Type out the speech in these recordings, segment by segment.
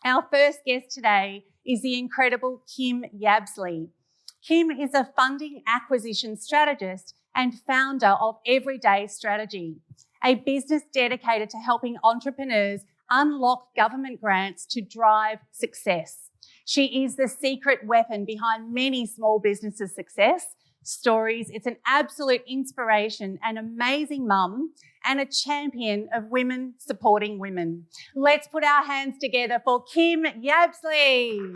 Our first guest today is the incredible Kim Yabsley. Kim is a funding acquisition strategist and founder of Everyday Strategy, a business dedicated to helping entrepreneurs unlock government grants to drive success. She is the secret weapon behind many small businesses' success stories. It's an absolute inspiration, an amazing mum, and a champion of women supporting women. Let's put our hands together for Kim Yabsley.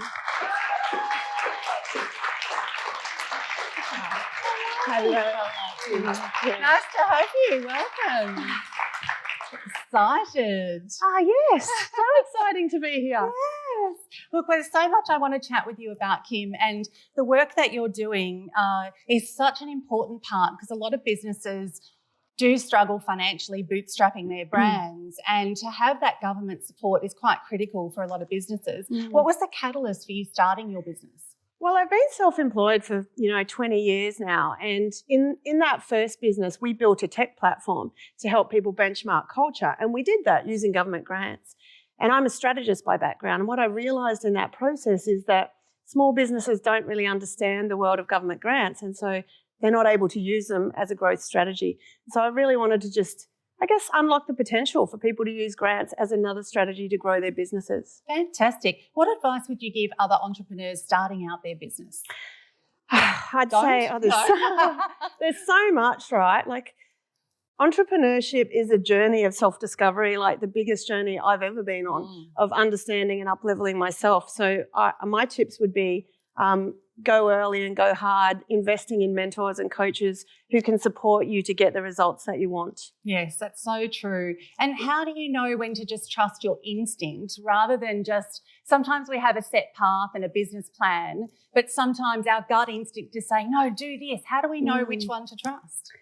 Hello. Nice to have you. Welcome. Excited. Yes, so exciting to be here. Yes. Look, there's so much I want to chat with you about, Kim, and the work that you're doing is such an important part because a lot of businesses do struggle financially bootstrapping their brands, and to have that government support is quite critical for a lot of businesses. What was the catalyst for you starting your business? Well, I've been self-employed for 20 years now, and in that first business, we built a tech platform to help people benchmark culture, and we did that using government grants. And I'm a strategist by background, and what I realised in that process is that small businesses don't really understand the world of government grants, and so they're not able to use them as a growth strategy. So I really wanted to just, unlock the potential for people to use grants as another strategy to grow their businesses. Fantastic. What advice would you give other entrepreneurs starting out their business? I'd say there's so much, right? Like, entrepreneurship is a journey of self-discovery, like the biggest journey I've ever been on, of understanding and up-leveling myself. So my tips would be go early and go hard, investing in mentors and coaches who can support you to get the results that you want. Yes, that's so true. And how do you know when to just trust your instinct rather than just, sometimes we have a set path and a business plan, but sometimes our gut instinct is saying, no, do this. How do we know which one to trust?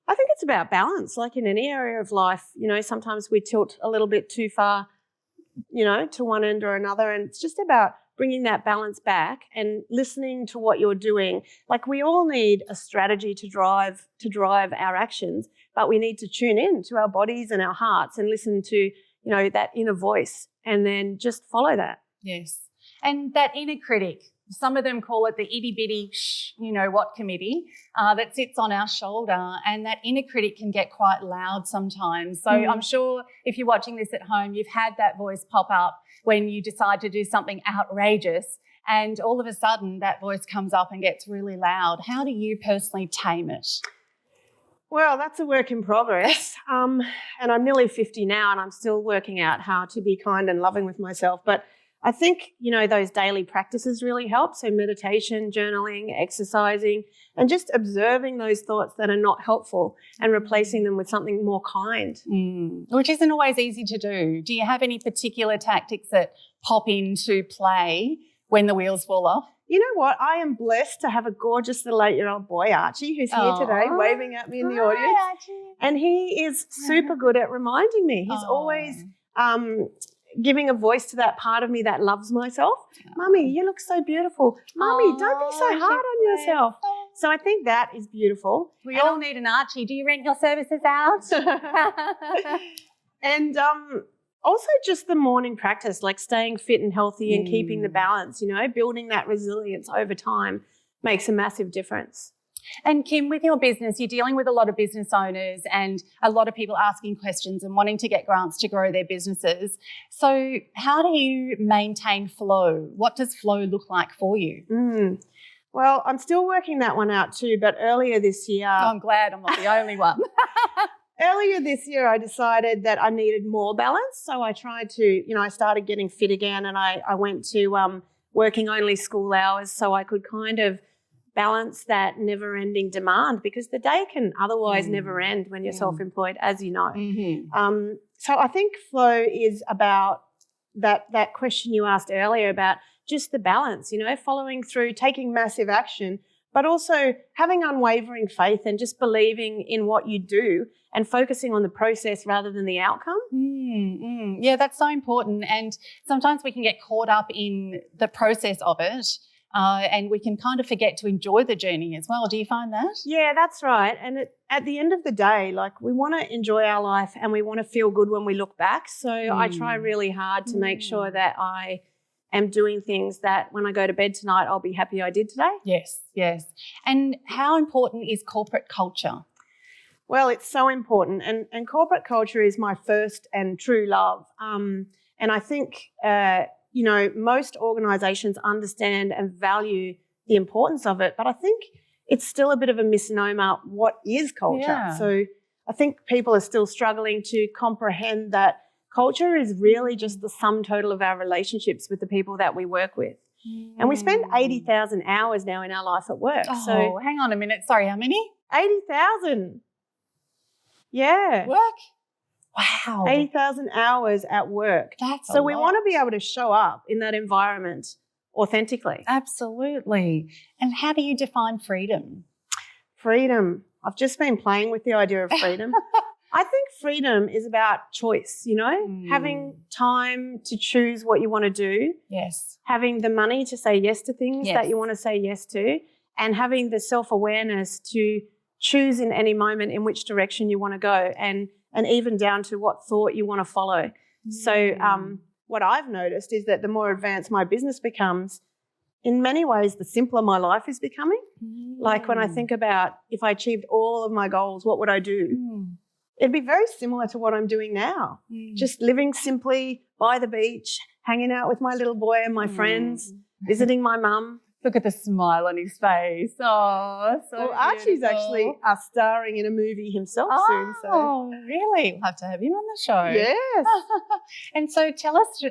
I think it's about balance. Like in any area of life, sometimes we tilt a little bit too far, to one end or another, and it's just about bringing that balance back and listening to what you're doing. Like, we all need a strategy to drive our actions, but we need to tune in to our bodies and our hearts and listen to, that inner voice, and then just follow that. Yes. And that inner critic, some of them call it the itty bitty what committee that sits on our shoulder, and that inner critic can get quite loud sometimes. So I'm sure if you're watching this at home, you've had that voice pop up when you decide to do something outrageous, and all of a sudden that voice comes up and gets really loud. How do you personally tame it? Well, that's a work in progress. And I'm nearly 50 now, and I'm still working out how to be kind and loving with myself. But I think, those daily practices really help. So meditation, journaling, exercising, and just observing those thoughts that are not helpful and replacing them with something more kind. Which isn't always easy to do. Do you have any particular tactics that pop into play when the wheels fall off? You know what? I am blessed to have a gorgeous little 8-year-old boy, Archie, who's here today, waving at me in the audience. Hi, Archie. And he is super good at reminding me. He's always giving a voice to that part of me that loves myself. Mummy, you look so beautiful. Mummy, don't be so hard on yourself. So I think that is beautiful. We all need an Archie. Do you rent your services out? And also just the morning practice, like staying fit and healthy and keeping the balance, building that resilience over time makes a massive difference. And Kim, with your business, you're dealing with a lot of business owners and a lot of people asking questions and wanting to get grants to grow their businesses. So how do you maintain flow? What does flow look like for you? Well, I'm still working that one out too, but earlier this year... I'm glad I'm not the only one. Earlier this year, I decided that I needed more balance. So I tried to, I started getting fit again, and I went to working only school hours so I could kind of balance that never-ending demand, because the day can otherwise never end when you're self-employed, as you know. So I think flow is about that question you asked earlier about just the balance, following through, taking massive action, but also having unwavering faith and just believing in what you do and focusing on the process rather than the outcome. Yeah, that's so important. And sometimes we can get caught up in the process of it and we can kind of forget to enjoy the journey as well. Do you find that? Yeah, that's right. And at the end of the day, like, we want to enjoy our life and we want to feel good when we look back. So I try really hard to make sure that I am doing things that when I go to bed tonight, I'll be happy I did today. Yes, yes. And how important is corporate culture? Well, it's so important. And corporate culture is my first and true love. And I think, most organisations understand and value the importance of it, but I think it's still a bit of a misnomer. What is culture? Yeah. So I think people are still struggling to comprehend that culture is really just the sum total of our relationships with the people that we work with. And we spend 80,000 hours now in our life at work. Oh, so hang on a minute. Sorry, how many? 80,000. Yeah. Work? Wow. 80,000 hours at work. That's so we want to be able to show up in that environment authentically. Absolutely. And how do you define freedom? Freedom. I've just been playing with the idea of freedom. I think freedom is about choice, having time to choose what you want to do. Yes. Having the money to say yes to things that you want to say yes to, and having the self-awareness to choose in any moment in which direction you want to go, and even down to what thought you want to follow. So what I've noticed is that the more advanced my business becomes, in many ways, the simpler my life is becoming. Like, when I think about if I achieved all of my goals, what would I do? It'd be very similar to what I'm doing now. Just living simply by the beach, hanging out with my little boy and my friends, visiting my mum. Look at the smile on his face. Oh, so well, Archie's actually starring in a movie himself soon. So. Oh, really? We'll have to have him on the show. Yes. And so tell us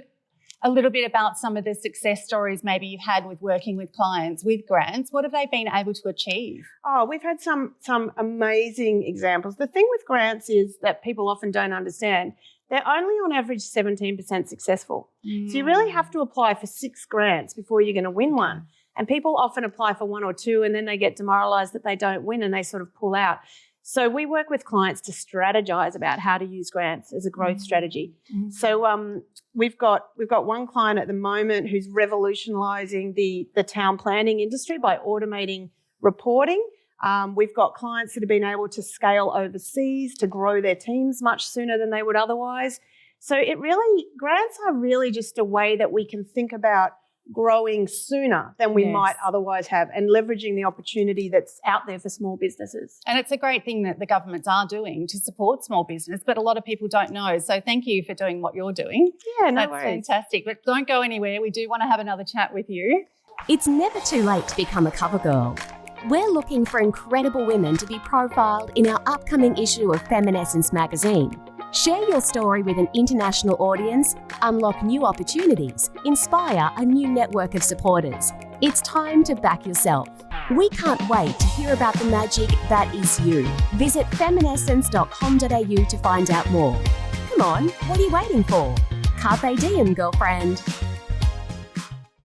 a little bit about some of the success stories maybe you've had with working with clients with grants. What have they been able to achieve? Oh, we've had some amazing examples. The thing with grants is that people often don't understand. They're only on average 17% successful. So you really have to apply for 6 grants before you're going to win one. And people often apply for 1 or 2 and then they get demoralised that they don't win and they sort of pull out. So we work with clients to strategize about how to use grants as a growth strategy. So we've got one client at the moment who's revolutionising the town planning industry by automating reporting. We've got clients that have been able to scale overseas to grow their teams much sooner than they would otherwise. So grants are really just a way that we can think about growing sooner than we might otherwise have, and leveraging the opportunity that's out there for small businesses. And it's a great thing that the governments are doing to support small business, but a lot of people don't know. So thank you for doing what you're doing. Yeah, no That's worries. Fantastic. But don't go anywhere. We do want to have another chat with you. It's never too late to become a cover girl. We're looking for incredible women to be profiled in our upcoming issue of Feminescence magazine. Share your story with an international audience, unlock new opportunities, inspire a new network of supporters. It's time to back yourself. We can't wait to hear about the magic that is you. Visit feminescence.com.au to find out more. Come on, what are you waiting for? Carpe diem, girlfriend.